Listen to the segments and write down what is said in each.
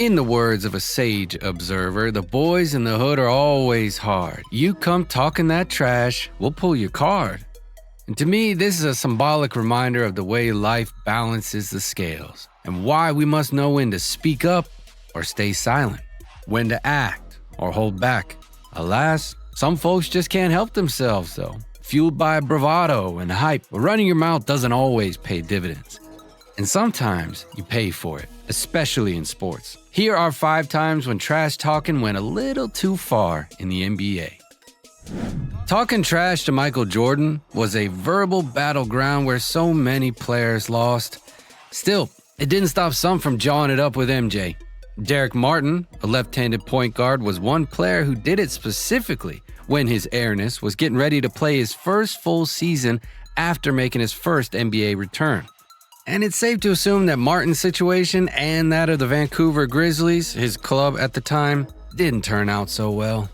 In the words of a sage observer, the boys in the hood are always hard. You come talking that trash, we'll pull your card. And to me, this is a symbolic reminder of the way life balances the scales, and why we must know when to speak up or stay silent, when to act or hold back. Alas, some folks just can't help themselves though, fueled by bravado and hype. But running your mouth doesn't always pay dividends. And sometimes you pay for it, especially in sports. Here are 5 times when trash talking went a little too far in the NBA. Talking trash to Michael Jordan was a verbal battleground where so many players lost. Still, it didn't stop some from jawing it up with MJ. Derek Martin, a left-handed point guard, was one player who did it specifically when his airness was getting ready to play his first full season after making his first NBA return. And it's safe to assume that Martin's situation and that of the Vancouver Grizzlies, his club at the time, didn't turn out so well.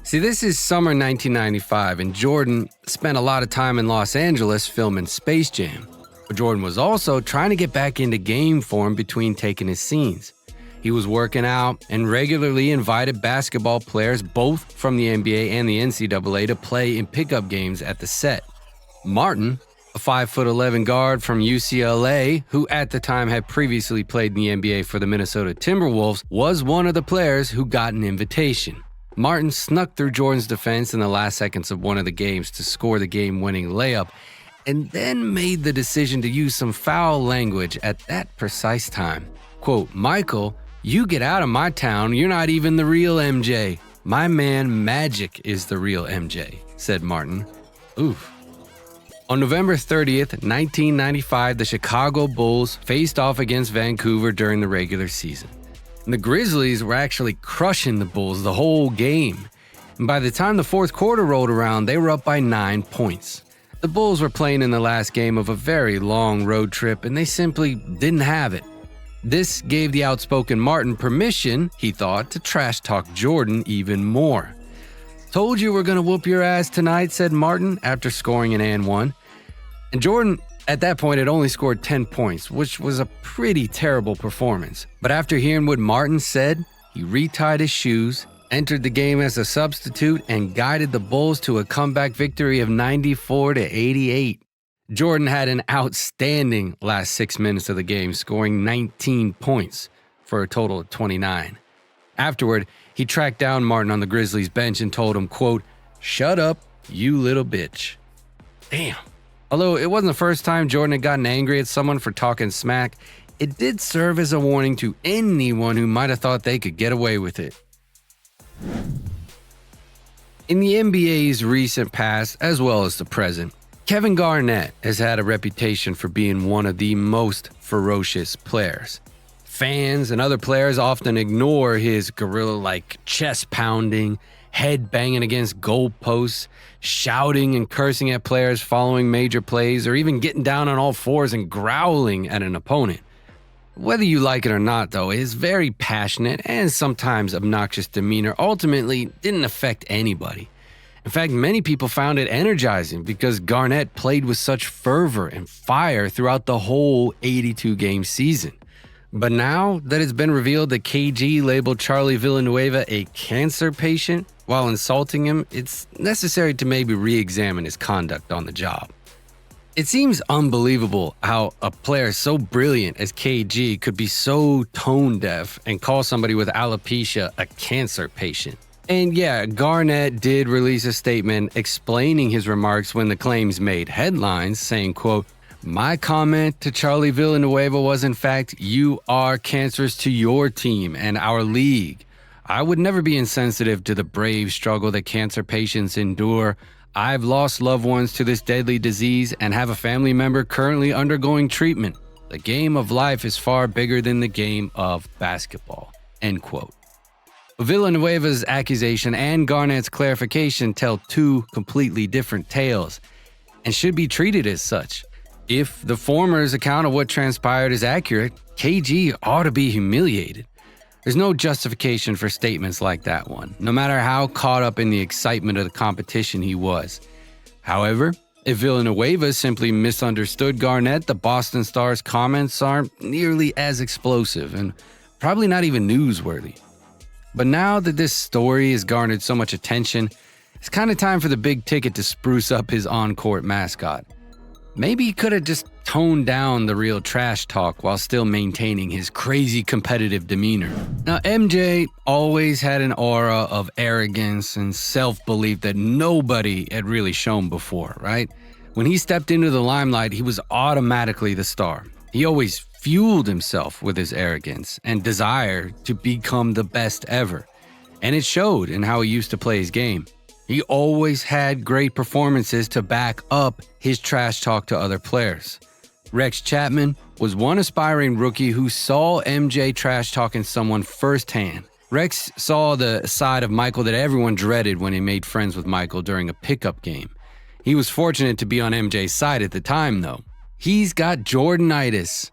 See, this is summer 1995, and Jordan spent a lot of time in Los Angeles filming Space Jam. But Jordan was also trying to get back into game form between taking his scenes. He was working out and regularly invited basketball players, both from the NBA and the NCAA, to play in pickup games at the set. Martin, a 5'11" guard from UCLA, who at the time had previously played in the NBA for the Minnesota Timberwolves, was one of the players who got an invitation. Martin snuck through Jordan's defense in the last seconds of one of the games to score the game-winning layup, and then made the decision to use some foul language at that precise time. Quote, "Michael, you get out of my town, you're not even the real MJ. My man Magic is the real MJ," said Martin. Oof. On November 30th, 1995, the Chicago Bulls faced off against Vancouver during the regular season. And the Grizzlies were actually crushing the Bulls the whole game. And by the time the fourth quarter rolled around, they were up by 9 points. The Bulls were playing in the last game of a very long road trip, and they simply didn't have it. This gave the outspoken Martin permission, he thought, to trash talk Jordan even more. "Told you we're gonna whoop your ass tonight," said Martin after scoring an and one. And Jordan, at that point, had only scored 10 points, which was a pretty terrible performance. But after hearing what Martin said, he retied his shoes, entered the game as a substitute, and guided the Bulls to a comeback victory of 94-88. Jordan had an outstanding last 6 minutes of the game, scoring 19 points for a total of 29. Afterward, he tracked down Martin on the Grizzlies bench and told him, quote, "Shut up, you little bitch." Damn. Although it wasn't the first time Jordan had gotten angry at someone for talking smack, it did serve as a warning to anyone who might have thought they could get away with it. In the NBA's recent past, as well as the present, Kevin Garnett has had a reputation for being one of the most ferocious players. Fans and other players often ignore his gorilla-like chest pounding, head banging against goalposts, shouting and cursing at players following major plays, or even getting down on all fours and growling at an opponent. Whether you like it or not, though, his very passionate and sometimes obnoxious demeanor ultimately didn't affect anybody. In fact, many people found it energizing because Garnett played with such fervor and fire throughout the whole 82-game season. But now that it's been revealed that KG labeled Charlie Villanueva a cancer patient while insulting him, it's necessary to maybe re-examine his conduct on the job. It seems unbelievable how a player so brilliant as KG could be so tone-deaf and call somebody with alopecia a cancer patient. And yeah, Garnett did release a statement explaining his remarks when the claims made headlines, saying, quote, "My comment to Charlie Villanueva was, in fact, you are cancerous to your team and our league. I would never be insensitive to the brave struggle that cancer patients endure. I've lost loved ones to this deadly disease and have a family member currently undergoing treatment. The game of life is far bigger than the game of basketball." End quote. Villanueva's accusation and Garnett's clarification tell two completely different tales and should be treated as such. If the former's account of what transpired is accurate, KG ought to be humiliated. There's no justification for statements like that one, no matter how caught up in the excitement of the competition he was. However, if Villanueva simply misunderstood Garnett, the Boston Star's comments aren't nearly as explosive and probably not even newsworthy. But now that this story has garnered so much attention, it's kind of time for the big ticket to spruce up his on-court mascot. Maybe he could have just toned down the real trash talk while still maintaining his crazy competitive demeanor. Now, MJ always had an aura of arrogance and self-belief that nobody had really shown before, right? When he stepped into the limelight, he was automatically the star. He always fueled himself with his arrogance and desire to become the best ever. And it showed in how he used to play his game. He always had great performances to back up his trash talk to other players. Rex Chapman was one aspiring rookie who saw MJ trash talking someone firsthand. Rex saw the side of Michael that everyone dreaded when he made friends with Michael during a pickup game. He was fortunate to be on MJ's side at the time, though. He's got Jordanitis.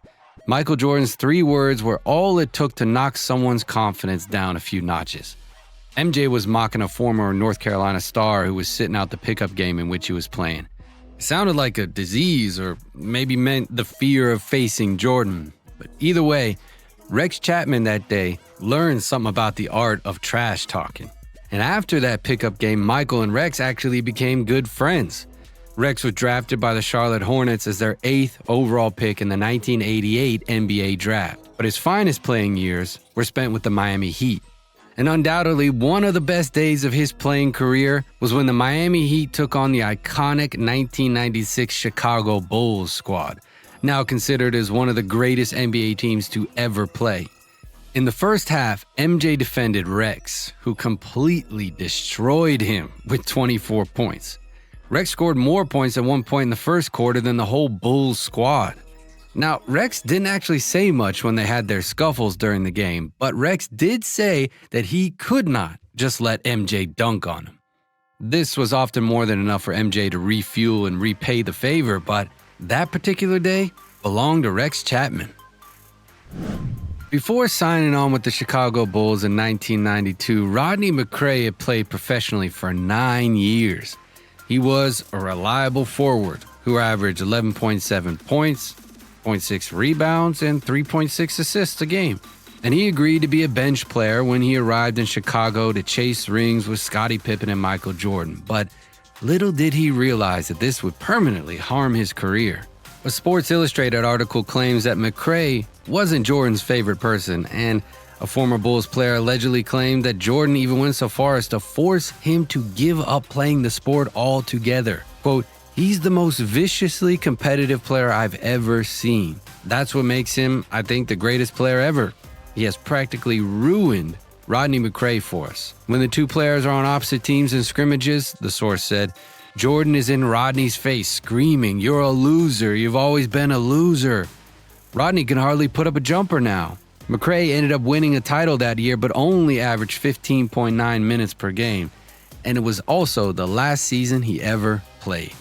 Michael Jordan's 3 words were all it took to knock someone's confidence down a few notches. MJ was mocking a former North Carolina star who was sitting out the pickup game in which he was playing. It sounded like a disease or maybe meant the fear of facing Jordan. But either way, Rex Chapman that day learned something about the art of trash talking. And after that pickup game, Michael and Rex actually became good friends. Rex was drafted by the Charlotte Hornets as their 8th overall pick in the 1988 NBA draft. But his finest playing years were spent with the Miami Heat. And undoubtedly, one of the best days of his playing career was when the Miami Heat took on the iconic 1996 Chicago Bulls squad, now considered as one of the greatest NBA teams to ever play. In the first half, MJ defended Rex, who completely destroyed him with 24 points. Rex scored more points at one point in the first quarter than the whole Bulls squad. Now, Rex didn't actually say much when they had their scuffles during the game, but Rex did say that he could not just let MJ dunk on him. This was often more than enough for MJ to refuel and repay the favor, but that particular day belonged to Rex Chapman. Before signing on with the Chicago Bulls in 1992, Rodney McRae had played professionally for 9 years. He was a reliable forward who averaged 11.7 points, 0.6 rebounds, and 3.6 assists a game. And he agreed to be a bench player when he arrived in Chicago to chase rings with Scottie Pippen and Michael Jordan. But little did he realize that this would permanently harm his career. A Sports Illustrated article claims that McRae wasn't Jordan's favorite person, and a former Bulls player allegedly claimed that Jordan even went so far as to force him to give up playing the sport altogether. Quote, "He's the most viciously competitive player I've ever seen. That's what makes him, I think, the greatest player ever. He has practically ruined Rodney McRae for us. When the two players are on opposite teams in scrimmages," the source said, "Jordan is in Rodney's face screaming, 'You're a loser. You've always been a loser.' Rodney can hardly put up a jumper now." McRae ended up winning a title that year, but only averaged 15.9 minutes per game. And it was also the last season he ever played.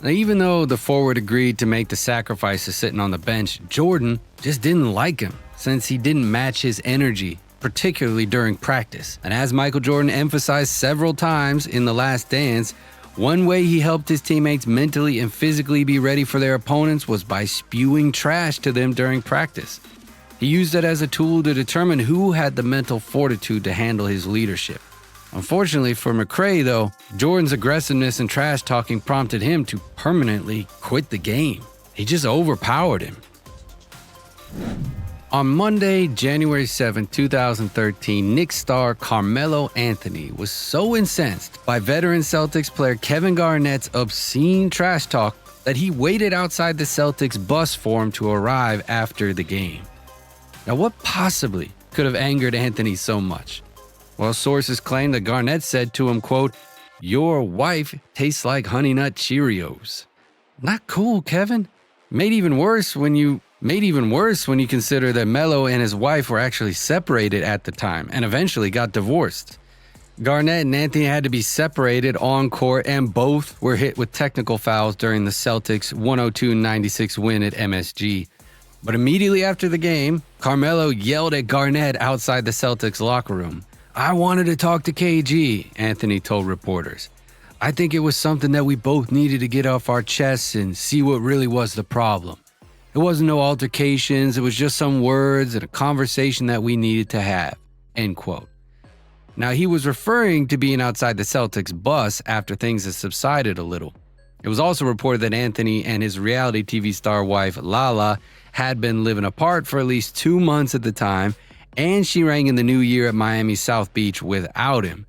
Now, even though the forward agreed to make the sacrifice of sitting on the bench, Jordan just didn't like him since he didn't match his energy, particularly during practice. And as Michael Jordan emphasized several times in The Last Dance, one way he helped his teammates mentally and physically be ready for their opponents was by spewing trash to them during practice. He used it as a tool to determine who had the mental fortitude to handle his leadership. Unfortunately for McRae, though, Jordan's aggressiveness and trash talking prompted him to permanently quit the game. He just overpowered him. On Monday, January 7, 2013, Knicks star Carmelo Anthony was so incensed by veteran Celtics player Kevin Garnett's obscene trash talk that he waited outside the Celtics bus for him to arrive after the game. Now, what possibly could have angered Anthony so much? Well, sources claim that Garnett said to him, quote, "Your wife tastes like Honey Nut Cheerios." Not cool, Kevin. Made even worse when you consider that Melo and his wife were actually separated at the time and eventually got divorced. Garnett and Anthony had to be separated on court, and both were hit with technical fouls during the Celtics' 102-96 win at MSG. But immediately after the game, Carmelo yelled at Garnett outside the Celtics locker room. "I wanted to talk to KG," Anthony told reporters. "I think it was something that we both needed to get off our chests and see what really was the problem." It wasn't no altercations, it was just some words and a conversation that we needed to have, end quote. Now, he was referring to being outside the Celtics bus after things had subsided a little. It was also reported that Anthony and his reality TV star wife, Lala, had been living apart for at least 2 months at the time, and she rang in the new year at Miami's South Beach without him.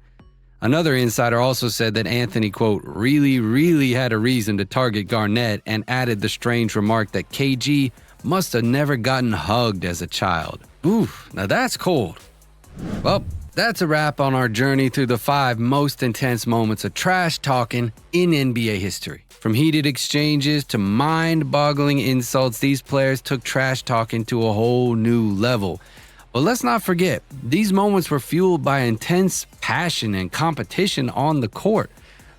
Another insider also said that Anthony, quote, really had a reason to target Garnett, and added the strange remark that KG must have never gotten hugged as a child. Oof, now that's cold. Well, that's a wrap on our journey through the 5 most intense moments of trash talking in NBA history. From heated exchanges to mind-boggling insults, these players took trash talking to a whole new level. But let's not forget, these moments were fueled by intense passion and competition on the court.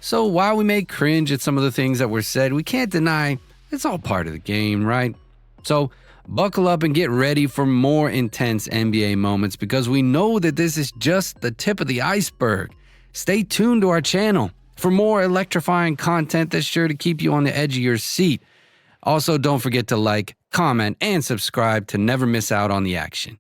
So while we may cringe at some of the things that were said, we can't deny it's all part of the game, right? So buckle up and get ready for more intense NBA moments, because we know that this is just the tip of the iceberg. Stay tuned to our channel for more electrifying content that's sure to keep you on the edge of your seat. Also, don't forget to like, comment, and subscribe to never miss out on the action.